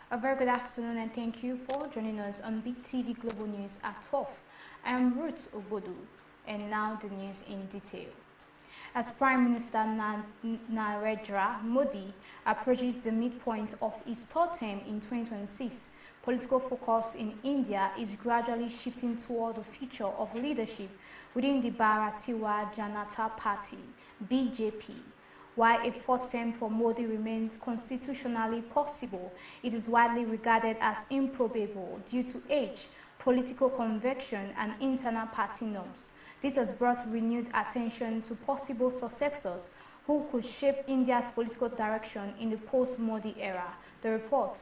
A very good afternoon and thank you for joining us on Beetv Global News at 12. I am Ruth Obodu and now the news in detail. As Prime Minister Narendra Modi approaches the midpoint of his third term in 2026, political focus in India is gradually shifting toward the future of leadership within the Bharatiya Janata Party (BJP). While a fourth term for Modi remains constitutionally possible, it is widely regarded as improbable due to age, political conviction, and internal party norms. This has brought renewed attention to possible successors who could shape India's political direction in the post-Modi era. The report.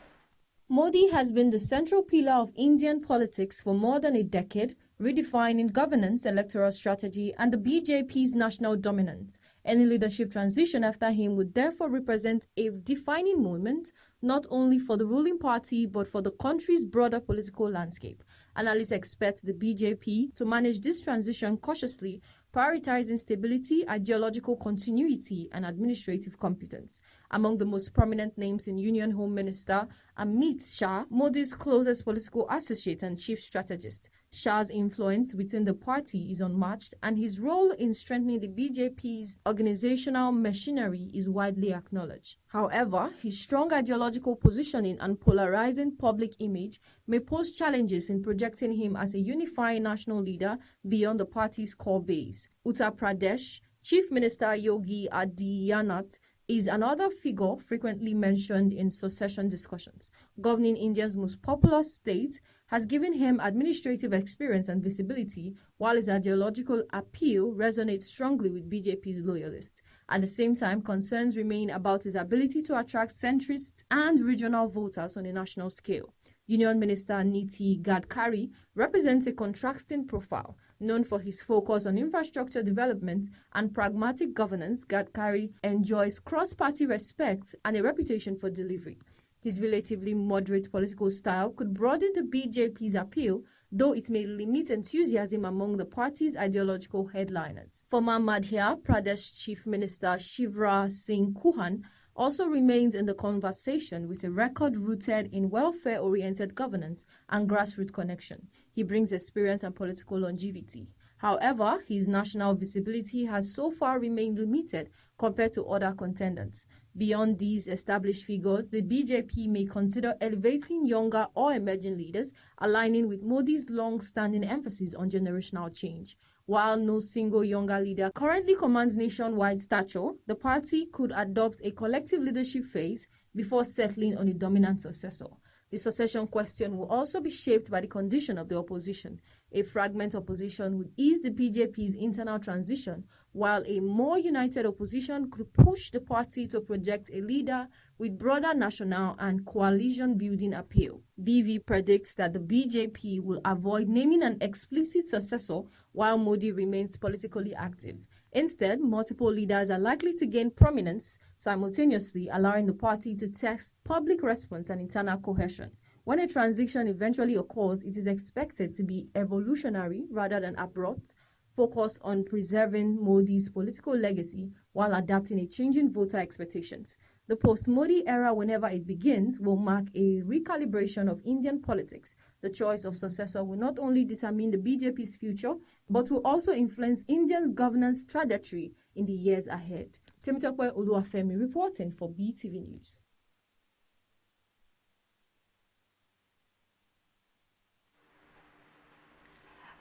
Modi has been the central pillar of Indian politics for more than a decade, redefining governance, electoral strategy, and the BJP's national dominance. Any leadership transition after him would therefore represent a defining moment, not only for the ruling party but for the country's broader political landscape. Analysts expect the BJP to manage this transition cautiously, prioritizing stability, ideological continuity, and administrative competence. Among the most prominent names in Union Home Minister Amit Shah, Modi's closest political associate and chief strategist. Shah's influence within the party is unmatched, and his role in strengthening the BJP's organizational machinery is widely acknowledged. However, his strong ideological positioning and polarizing public image may pose challenges in projecting him as a unifying national leader beyond the party's core base. Uttar Pradesh Chief Minister Yogi Adityanath is another figure frequently mentioned in succession discussions. Governing India's most populous state has given him administrative experience and visibility, while his ideological appeal resonates strongly with BJP's loyalists. At the same time, concerns remain about his ability to attract centrist and regional voters on a national scale. Union Minister Niti Gadkari represents a contrasting profile. Known for his focus on infrastructure development and pragmatic governance, Gadkari enjoys cross-party respect and a reputation for delivery. His relatively moderate political style could broaden the BJP's appeal, though it may limit enthusiasm among the party's ideological headliners. Former Madhya Pradesh Chief Minister Shivraj Singh Chauhan also remains in the conversation with a record rooted in welfare-oriented governance and grassroots connection. He brings experience and political longevity. However, his national visibility has so far remained limited compared to other contenders. Beyond these established figures, the BJP may consider elevating younger or emerging leaders, aligning with Modi's long-standing emphasis on generational change. While no single younger leader currently commands nationwide stature, the party could adopt a collective leadership phase before settling on a dominant successor. The succession question will also be shaped by the condition of the opposition. A fragmented opposition would ease the BJP's internal transition, while a more united opposition could push the party to project a leader with broader national and coalition-building appeal. BV predicts that the BJP will avoid naming an explicit successor while Modi remains politically active. Instead, multiple leaders are likely to gain prominence simultaneously, allowing the party to test public response and internal cohesion. When a transition eventually occurs, it is expected to be evolutionary rather than abrupt, focused on preserving Modi's political legacy while adapting to changing voter expectations. The post-Modi era, whenever it begins, will mark a recalibration of Indian politics. The choice of successor will not only determine the BJP's future, but will also influence India's governance trajectory in the years ahead. Temitope Oluwafemi reporting for BTV News.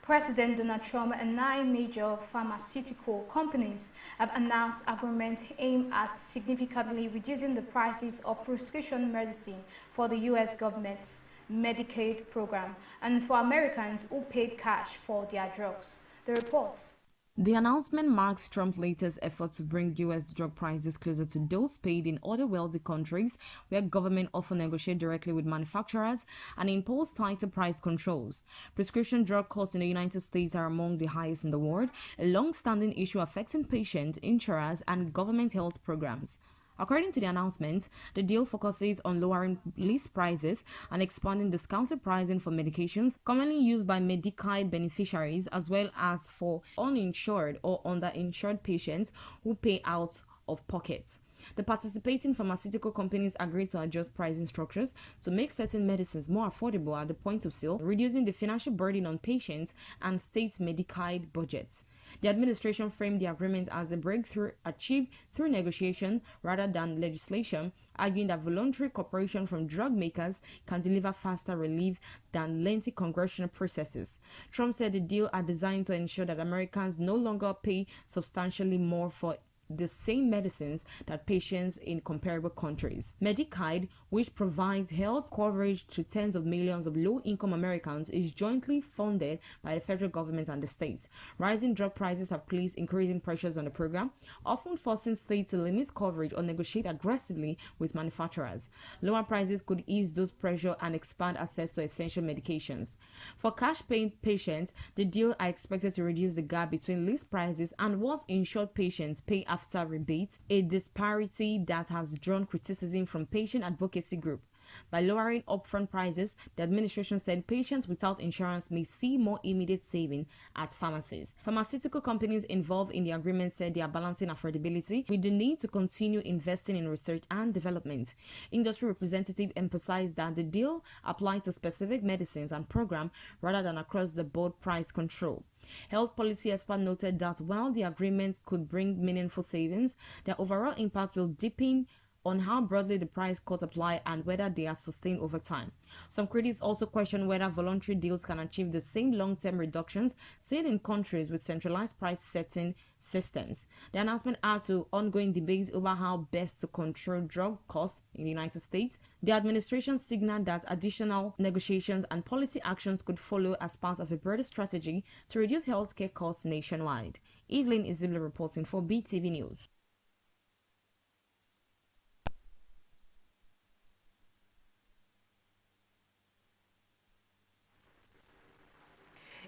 President Donald Trump and 9 major pharmaceutical companies have announced agreements aimed at significantly reducing the prices of prescription medicine for the U.S. government's Medicaid program and for Americans who paid cash for their drugs. The report. The announcement marks Trump's latest effort to bring U.S. drug prices closer to those paid in other wealthy countries where government often negotiate directly with manufacturers and impose tighter price controls. Prescription drug costs in the United States are among the highest in the world, a long-standing issue affecting patients, insurers, and government health programs. According to the announcement, the deal focuses on lowering list prices and expanding discounted pricing for medications commonly used by Medicaid beneficiaries as well as for uninsured or underinsured patients who pay out of pocket. The participating pharmaceutical companies agreed to adjust pricing structures to make certain medicines more affordable at the point of sale, reducing the financial burden on patients and state Medicaid budgets. The administration framed the agreement as a breakthrough achieved through negotiation rather than legislation, arguing that voluntary cooperation from drug makers can deliver faster relief than lengthy congressional processes. Trump said the deal are designed to ensure that Americans no longer pay substantially more for the same medicines that patients in comparable countries. Medicaid, which provides health coverage to tens of millions of low-income Americans, is jointly funded by the federal government and the states. Rising drug prices have placed increasing pressures on the program, often forcing states to limit coverage or negotiate aggressively with manufacturers. Lower prices could ease those pressures and expand access to essential medications. For cash-paying patients, the deal are expected to reduce the gap between list prices and what insured patients pay after rebates, a disparity that has drawn criticism from patient advocacy groups. By lowering upfront prices, the administration said patients without insurance may see more immediate saving at pharmacies. Pharmaceutical companies involved in the agreement said they are balancing affordability with the need to continue investing in research and development. Industry representatives emphasized that the deal applies to specific medicines and programs rather than across-the-board price control. Health policy experts noted that while the agreement could bring meaningful savings, their overall impact will depend on how broadly the price cuts apply and whether they are sustained over time. Some critics also question whether voluntary deals can achieve the same long-term reductions seen in countries with centralized price-setting systems. The announcement adds to ongoing debates over how best to control drug costs in the United States. The administration signaled that additional negotiations and policy actions could follow as part of a broader strategy to reduce healthcare costs nationwide. Evelyn Izibla reporting for Beetv News.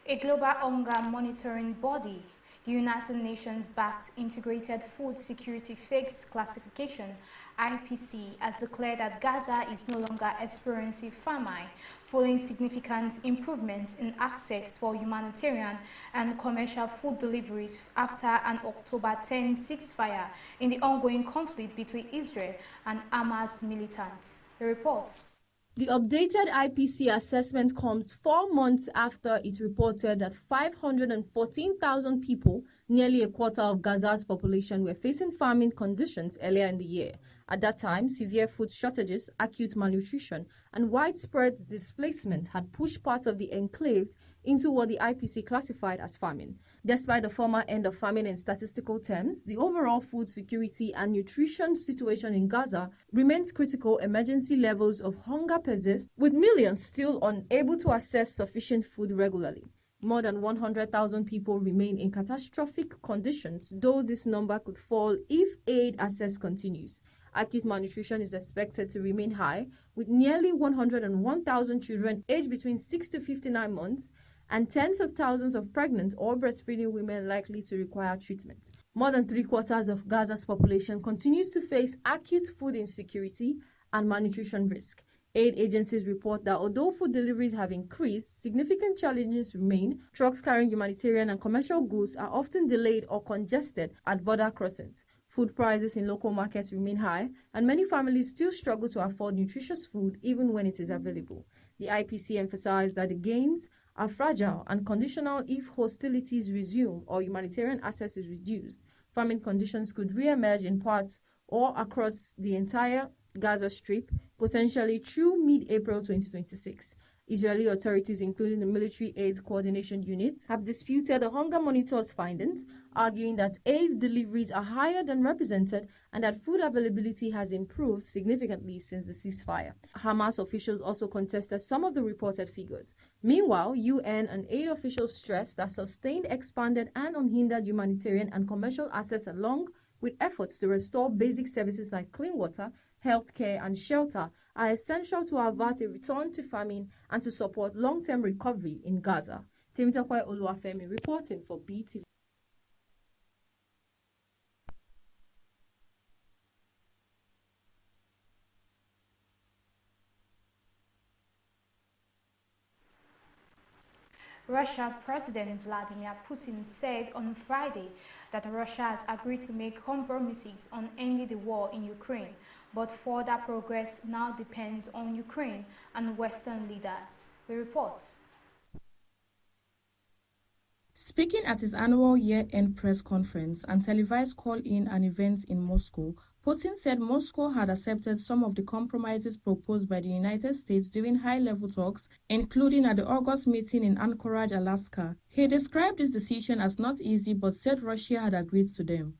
A global hunger monitoring body, the United Nations-backed Integrated Food Security Phase Classification (IPC), has declared that Gaza is no longer experiencing famine, following significant improvements in access for humanitarian and commercial food deliveries after an October 10 ceasefire in the ongoing conflict between Israel and Hamas militants. The reports. The updated IPC assessment comes 4 months after it reported that 514,000 people, nearly a quarter of Gaza's population, were facing famine conditions earlier in the year. At that time, severe food shortages, acute malnutrition, and widespread displacement had pushed parts of the enclave into what the IPC classified as famine. Despite the former end of famine in statistical terms, the overall food security and nutrition situation in Gaza remains critical. Emergency levels of hunger persist, with millions still unable to access sufficient food regularly. More than 100,000 people remain in catastrophic conditions, though this number could fall if aid access continues. Acute malnutrition is expected to remain high, with nearly 101,000 children aged between 6 to 59 months and tens of thousands of pregnant or breastfeeding women likely to require treatment. More than 3/4 of Gaza's population continues to face acute food insecurity and malnutrition risk. Aid agencies report that although food deliveries have increased, significant challenges remain. Trucks carrying humanitarian and commercial goods are often delayed or congested at border crossings. Food prices in local markets remain high, and many families still struggle to afford nutritious food even when it is available. The IPC emphasized that the gains are fragile and conditional. If hostilities resume or humanitarian access is reduced, famine conditions could re-emerge in parts or across the entire Gaza Strip, potentially through mid-April 2026. Israeli authorities, including the Military Aid Coordination Unit, have disputed the hunger monitor's findings, arguing that aid deliveries are higher than represented and that food availability has improved significantly since the ceasefire. Hamas officials also contested some of the reported figures. Meanwhile, UN and aid officials stressed that sustained, expanded, and unhindered humanitarian and commercial access, along with efforts to restore basic services like clean water, healthcare, and shelter, are essential to avert a return to famine and to support long-term recovery in Gaza. Temitope Oluwafemi reporting for Beetv. Russia President Vladimir Putin said on Friday that Russia has agreed to make compromises on ending the war in Ukraine, but further progress now depends on Ukraine and Western leaders. We report. Speaking at his annual year-end press conference and televised call-in and events in Moscow, Putin said Moscow had accepted some of the compromises proposed by the United States during high-level talks, including at the August meeting in Anchorage, Alaska. He described this decision as not easy but said Russia had agreed to them.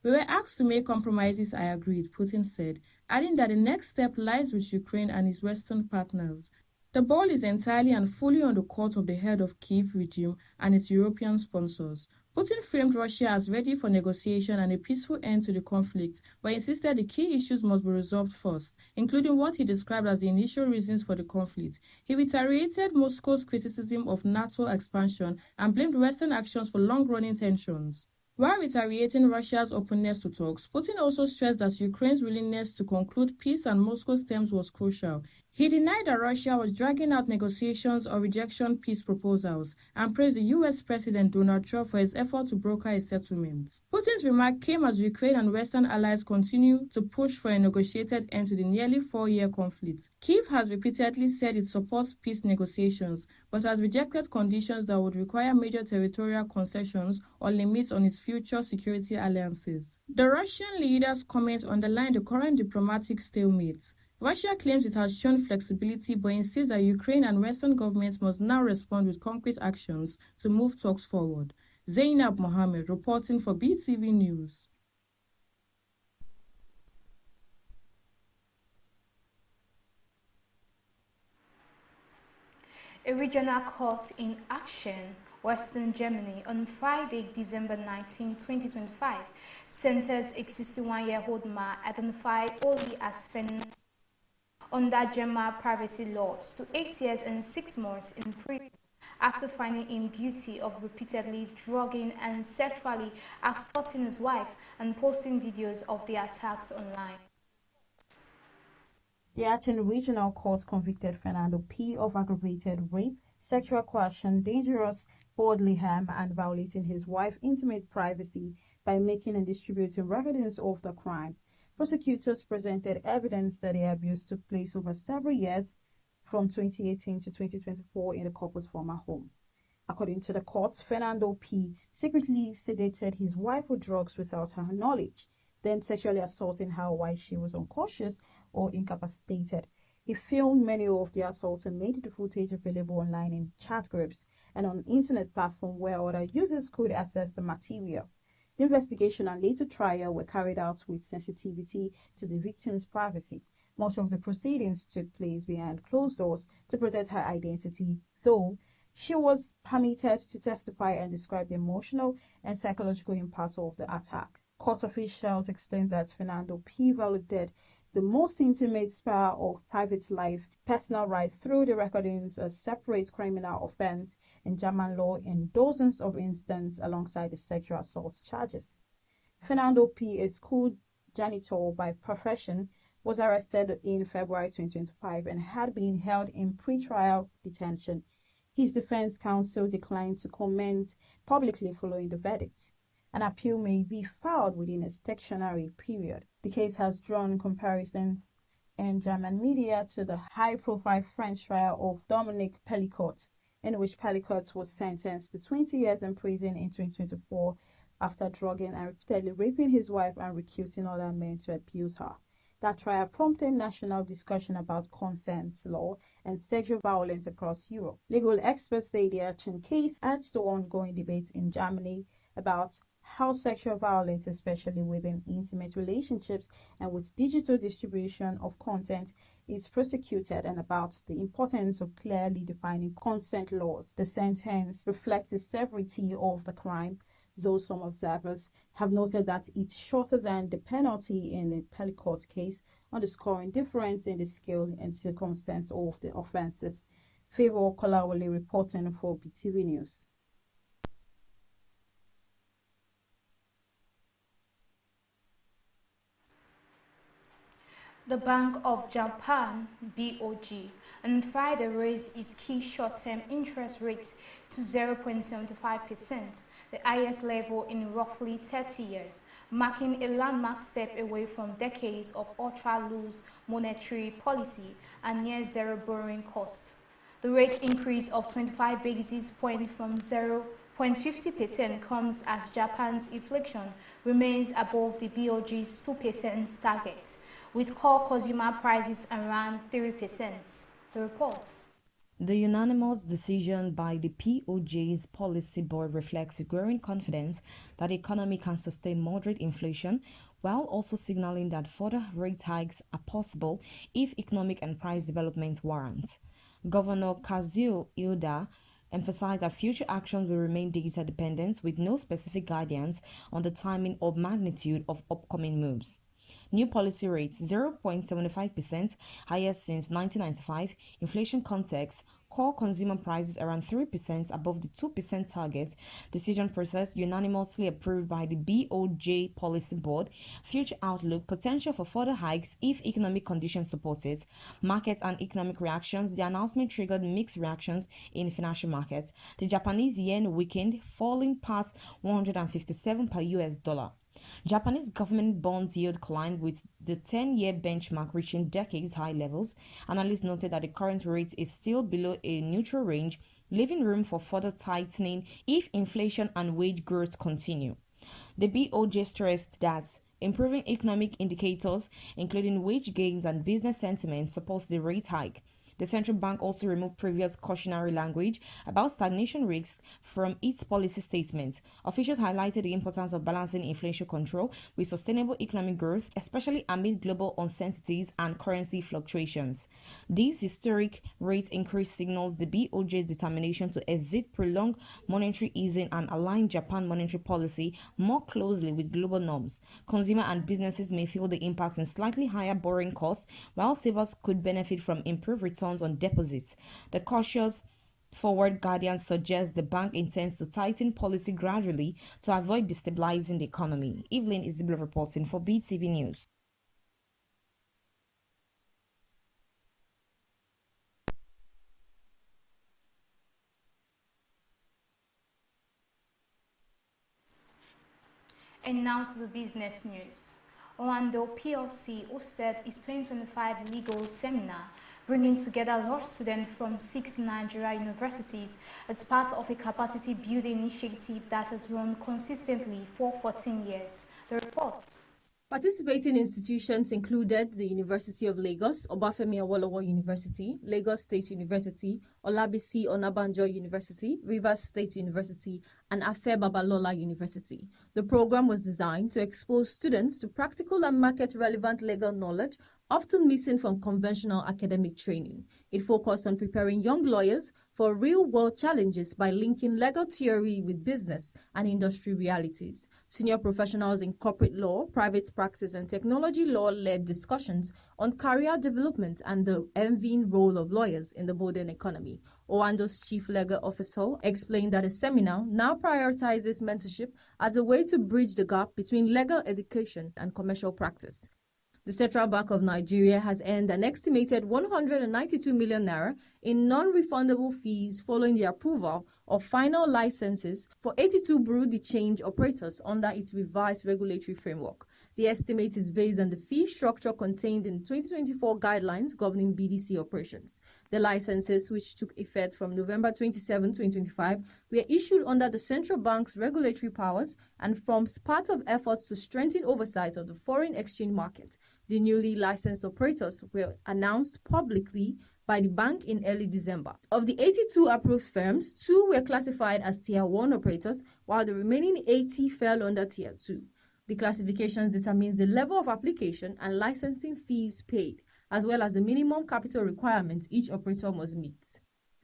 "We were asked to make compromises, I agreed," Putin said, adding that the next step lies with Ukraine and its Western partners. The ball is entirely and fully on the court of the head of Kyiv regime and its European sponsors. Putin framed Russia as ready for negotiation and a peaceful end to the conflict, but insisted the key issues must be resolved first, including what he described as the initial reasons for the conflict. He reiterated Moscow's criticism of NATO expansion and blamed Western actions for long-running tensions. While reiterating Russia's openness to talks, Putin also stressed that Ukraine's willingness to conclude peace on Moscow's terms was crucial. He denied that Russia was dragging out negotiations or rejecting peace proposals and praised the U.S. President Donald Trump for his effort to broker a settlement. Putin's remark came as Ukraine and Western allies continue to push for a negotiated end to the nearly 4-year conflict. Kyiv has repeatedly said it supports peace negotiations, but has rejected conditions that would require major territorial concessions or limits on its future security alliances. The Russian leader's comments underline the current diplomatic stalemate. Russia claims it has shown flexibility but insists that Ukraine and Western governments must now respond with concrete actions to move talks forward. Zainab Mohammed reporting for Beetv News. A regional court in action, Western Germany, on Friday, December 19, 2025, sentenced a 61-year-old man identified only as Fernand under German privacy laws to 8 years and 6 months in prison after finding him guilty of repeatedly drugging and sexually assaulting his wife and posting videos of the attacks online. The Aachen Regional Court convicted Fernando P. of aggravated rape, sexual coercion, dangerous bodily harm, and violating his wife's intimate privacy by making and distributing recordings of the crime. Prosecutors presented evidence that the abuse took place over several years, from 2018 to 2024, in the couple's former home. According to the court, Fernando P. secretly sedated his wife with drugs without her knowledge, then sexually assaulting her while she was unconscious or incapacitated. He filmed many of the assaults and made the footage available online in chat groups and on internet platforms where other users could access the material. The investigation and later trial were carried out with sensitivity to the victim's privacy. Much of the proceedings took place behind closed doors to protect her identity, though she was permitted to testify and describe the emotional and psychological impact of the attack. Court officials explained that Fernando P. violated the most intimate sphere of private life, personal rights through the recordings, a separate criminal offense in German law in dozens of instances alongside the sexual assault charges. Fernando P., a school janitor by profession, was arrested in February 2025 and had been held in pre-trial detention. His defense counsel declined to comment publicly following the verdict. An appeal may be filed within a statutory period. The case has drawn comparisons in German media to the high-profile French trial of Dominique Pellicot, in which Pellicot was sentenced to 20 years in prison in 2024 after drugging and repeatedly raping his wife and recruiting other men to abuse her. That trial prompted national discussion about consent law and sexual violence across Europe. Legal experts say the Aachen case adds to ongoing debates in Germany about how sexual violence, especially within intimate relationships and with digital distribution of content, is prosecuted, and about the importance of clearly defining consent laws. The sentence reflects the severity of the crime, though some observers have noted that it's shorter than the penalty in the Pellicot case, underscoring difference in the scale and circumstance of the offences. Favor Kolawole reporting for Beetv News. The The Bank of Japan (BOJ) on Friday raised its key short-term interest rate to 0.75%, the highest level in roughly 30 years, marking a landmark step away from decades of ultra-loose monetary policy and near-zero borrowing costs. The rate increase of 25 basis points from 0.50% comes as Japan's inflation remains above the BOJ's 2% target, with core consumer prices around 3%. The report. The unanimous decision by the POJ's policy board reflects growing confidence that the economy can sustain moderate inflation, while also signaling that further rate hikes are possible if economic and price development warrant. Governor Kazuo Ilda emphasized that future actions will remain data dependent with no specific guidance on the timing or magnitude of upcoming moves. New policy rates 0.75%, highest since 1995, inflation context, core consumer prices around 3% above the 2% target, decision process unanimously approved by the BOJ Policy Board, future outlook, potential for further hikes if economic conditions support it, markets and economic reactions. The announcement triggered mixed reactions in financial markets. The Japanese yen weakened, falling past 157 per US dollar. Japanese government bonds yield climbed with the 10-year benchmark reaching decades-high levels. Analysts noted that the current rate is still below a neutral range, leaving room for further tightening if inflation and wage growth continue. The BOJ stressed that improving economic indicators, including wage gains and business sentiment, supports the rate hike. The central bank also removed previous cautionary language about stagnation risks from its policy statements. Officials highlighted the importance of balancing inflation control with sustainable economic growth, especially amid global uncertainties and currency fluctuations. This historic rate increase signals the BOJ's determination to exit prolonged monetary easing and align Japan monetary policy more closely with global norms. Consumers and businesses may feel the impact in slightly higher borrowing costs, while savers could benefit from improved returns on deposits. The cautious forward guidance suggests the bank intends to tighten policy gradually to avoid destabilizing the economy. Evelyn Isabel reporting for Beetv News. And now to the business news. Orlando PLC hosted its 2025 legal seminar, bringing together law students from 6 Nigeria universities as part of a capacity building initiative that has run consistently for 14 years. The report. Participating institutions included the University of Lagos, Obafemi Awolowo University, Lagos State University, Olabisi Onabanjo University, Rivers State University, and Afe Babalola University. The program was designed to expose students to practical and market-relevant legal knowledge, often missing from conventional academic training. It focused on preparing young lawyers for real-world challenges by linking legal theory with business and industry realities. Senior professionals in corporate law, private practice, and technology law led discussions on career development and the envying role of lawyers in the modern economy. Owando's chief legal officer explained that the seminar now prioritizes mentorship as a way to bridge the gap between legal education and commercial practice. The Central Bank of Nigeria has earned an estimated 192 million naira in non-refundable fees following the approval of final licenses for 82 Bureau de Change operators under its revised regulatory framework. The estimate is based on the fee structure contained in 2024 guidelines governing BDC operations. The licenses, which took effect from November 27, 2025, were issued under the Central Bank's regulatory powers and forms part of efforts to strengthen oversight of the foreign exchange market. The newly licensed operators were announced publicly by the bank in early December. Of the 82 approved firms, 2 were classified as Tier 1 operators, while the remaining 80 fell under Tier 2. The classifications determines the level of application and licensing fees paid, as well as the minimum capital requirements each operator must meet.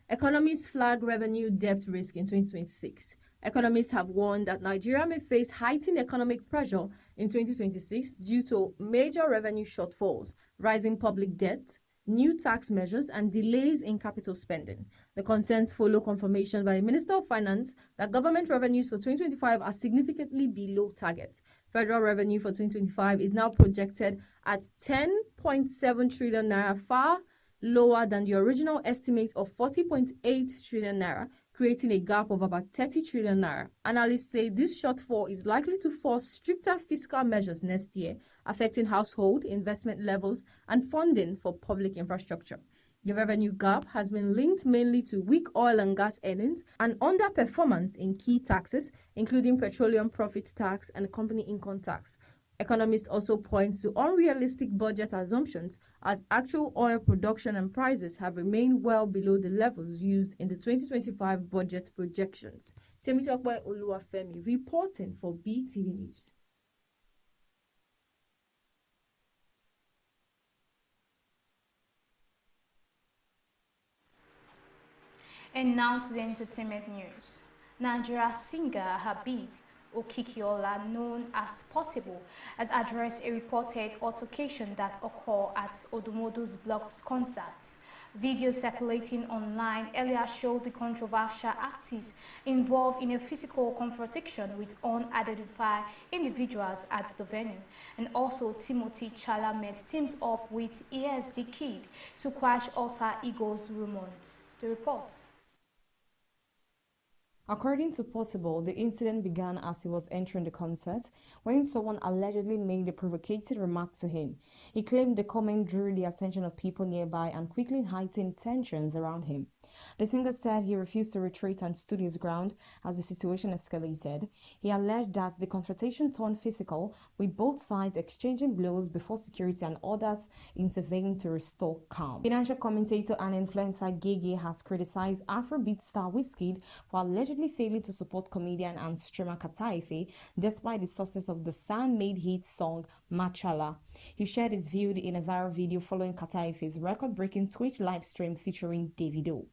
Economists flag revenue debt risk in 2026. Economists have warned that Nigeria may face heightened economic pressure in 2026 due to major revenue shortfalls, rising public debt, new tax measures, and delays in capital spending. The concerns follow confirmation by the Minister of Finance that government revenues for 2025 are significantly below target. Federal revenue for 2025 is now projected at 10.7 trillion naira, far lower than the original estimate of 40.8 trillion naira, creating a gap of about 30 trillion naira. Analysts say this shortfall is likely to force stricter fiscal measures next year, affecting household investment levels and funding for public infrastructure. The revenue gap has been linked mainly to weak oil and gas earnings and underperformance in key taxes, including petroleum profit tax and company income tax. Economists also point to unrealistic budget assumptions as actual oil production and prices have remained well below the levels used in the 2025 budget projections. Temitope Oluwafemi reporting for Beetv News. And now to the entertainment news. Nigeria singer Habib Okikiola, known as Portable, has addressed a reported altercation that occurred at Odumodu's Blog's concert. Videos circulating online earlier showed the controversial artist involved in a physical confrontation with unidentified individuals at the venue. And also, Timothy Chalamet teams up with ESD Kid to quash alter ego's rumors. The report. According to Possible, the incident began as he was entering the concert when someone allegedly made a provocative remark to him. He claimed the comment drew the attention of people nearby and quickly heightened tensions around him. The singer said he refused to retreat and stood his ground as the situation escalated. He alleged that the confrontation turned physical, with both sides exchanging blows before security and others intervened to restore calm. Financial commentator and influencer Gege has criticized Afrobeat star Wizkid for allegedly failing to support comedian and streamer Kataife despite the success of the fan-made hit song Machala. He shared his view in a viral video following Kataife's record-breaking Twitch live stream featuring Davido.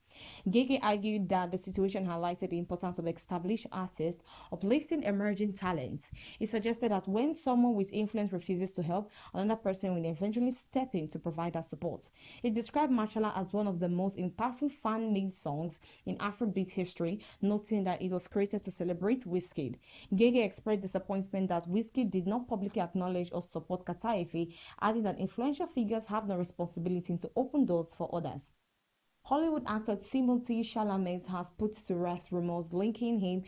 Gege argued that the situation highlighted the importance of established artists uplifting emerging talent. He suggested that when someone with influence refuses to help, another person will eventually step in to provide that support. He described Machala as one of the most impactful fan-made songs in Afrobeat history, noting that it was created to celebrate Wizkid. Gege expressed disappointment that Wizkid did not publicly acknowledge or support Kataife, adding that influential figures have no responsibility to open doors for others. Hollywood actor Timothy Chalamet has put to rest rumors linking him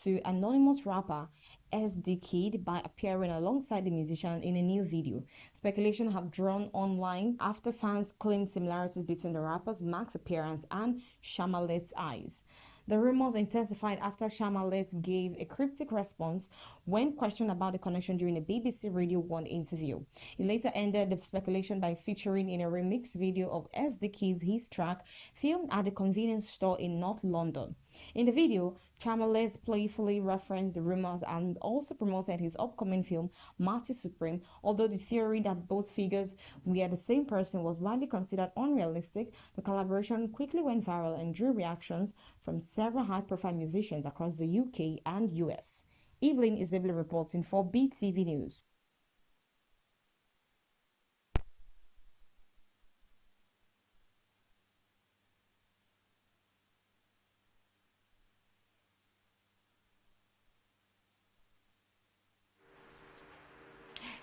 to anonymous rapper SD Kid by appearing alongside the musician in a new video. Speculation have drawn online after fans claimed similarities between the rapper's max appearance and Chalamet's eyes. The rumors intensified after Chalamet gave a cryptic response when questioned about the connection during a BBC Radio 1 interview. He later ended the speculation by featuring in a remix video of SD Kid's hit track filmed at a convenience store in North London. In the video, Chalamet playfully referenced the rumors and also promoted his upcoming film, Marty Supreme. Although the theory that both figures were the same person was widely considered unrealistic, the collaboration quickly went viral and drew reactions from several high-profile musicians across the UK and US. Evelyn Isabel reporting for Beetv News.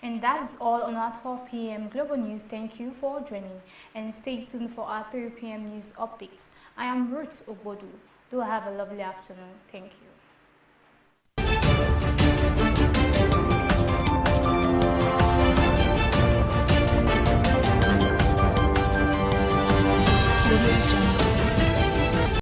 And that's all on our 12 p.m. Global News. Thank you for joining and stay tuned for our 3 p.m. news updates. I am Ruth Obodu. Do have a lovely afternoon. Thank you.